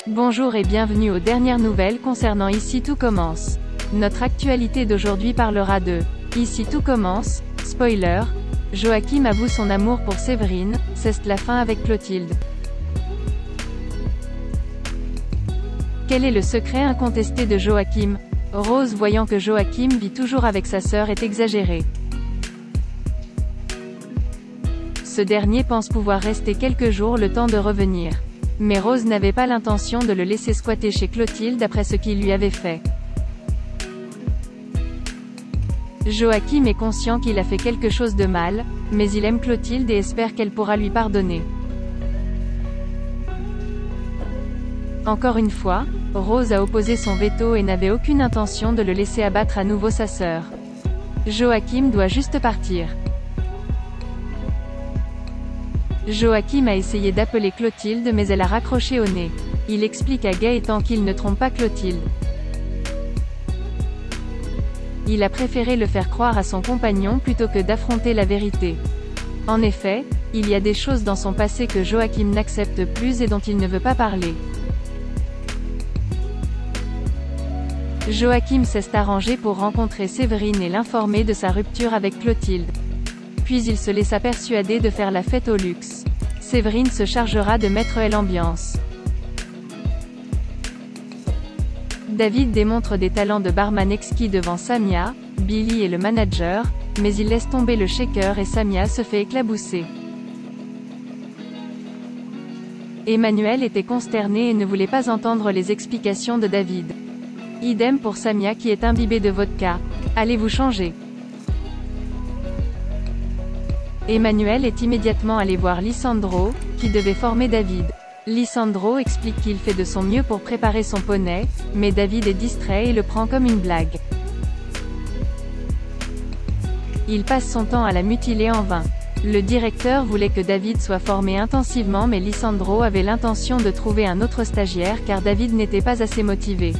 Bonjour et bienvenue aux dernières nouvelles concernant Ici tout commence. Notre actualité d'aujourd'hui parlera de Ici tout commence, spoiler, Joachim avoue son amour pour Séverine, c'est la fin avec Clotilde. Quel est le secret incontesté de Joachim? Rose voyant que Joachim vit toujours avec sa sœur est exagérée. Ce dernier pense pouvoir rester quelques jours le temps de revenir. Mais Rose n'avait pas l'intention de le laisser squatter chez Clotilde après ce qu'il lui avait fait. Joachim est conscient qu'il a fait quelque chose de mal, mais il aime Clotilde et espère qu'elle pourra lui pardonner. Encore une fois, Rose a opposé son veto et n'avait aucune intention de le laisser abattre à nouveau sa sœur. Joachim doit juste partir. Joachim a essayé d'appeler Clotilde mais elle a raccroché au nez. Il explique à Gaëtan qu'il ne trompe pas Clotilde. Il a préféré le faire croire à son compagnon plutôt que d'affronter la vérité. En effet, il y a des choses dans son passé que Joachim n'accepte plus et dont il ne veut pas parler. Joachim s'est arrangé pour rencontrer Séverine et l'informer de sa rupture avec Clotilde. Puis il se laissa persuader de faire la fête au luxe. Séverine se chargera de mettre l'ambiance. David démontre des talents de barman exquis devant Samia, Billy et le manager, mais il laisse tomber le shaker et Samia se fait éclabousser. Emmanuel était consterné et ne voulait pas entendre les explications de David. Idem pour Samia qui est imbibée de vodka. Allez vous changer. Emmanuel est immédiatement allé voir Lisandro, qui devait former David. Lisandro explique qu'il fait de son mieux pour préparer son poney, mais David est distrait et le prend comme une blague. Il passe son temps à la mutiler en vain. Le directeur voulait que David soit formé intensivement mais Lisandro avait l'intention de trouver un autre stagiaire car David n'était pas assez motivé.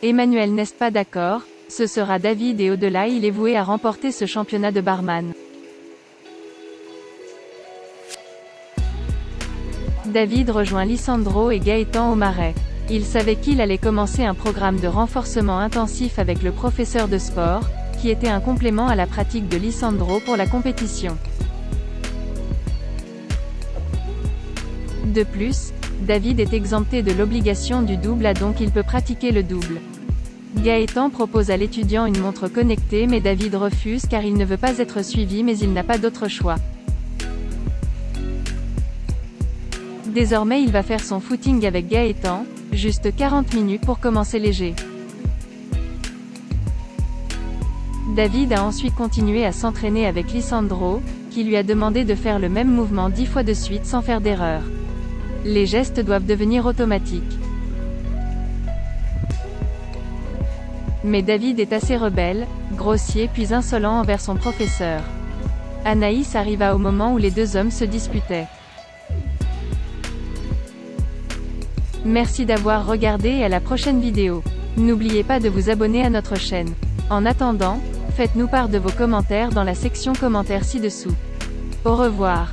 Emmanuel n'est pas d'accord. Ce sera David et au-delà il est voué à remporter ce championnat de barman. David rejoint Lisandro et Gaëtan au marais. Il savait qu'il allait commencer un programme de renforcement intensif avec le professeur de sport, qui était un complément à la pratique de Lisandro pour la compétition. De plus, David est exempté de l'obligation du double donc il peut pratiquer le double. Gaëtan propose à l'étudiant une montre connectée mais David refuse car il ne veut pas être suivi mais il n'a pas d'autre choix. Désormais il va faire son footing avec Gaëtan, juste 40 minutes pour commencer léger. David a ensuite continué à s'entraîner avec Lisandro, qui lui a demandé de faire le même mouvement 10 fois de suite sans faire d'erreur. Les gestes doivent devenir automatiques. Mais David est assez rebelle, grossier puis insolent envers son professeur. Anaïs arriva au moment où les deux hommes se disputaient. Merci d'avoir regardé et à la prochaine vidéo. N'oubliez pas de vous abonner à notre chaîne. En attendant, faites-nous part de vos commentaires dans la section commentaires ci-dessous. Au revoir.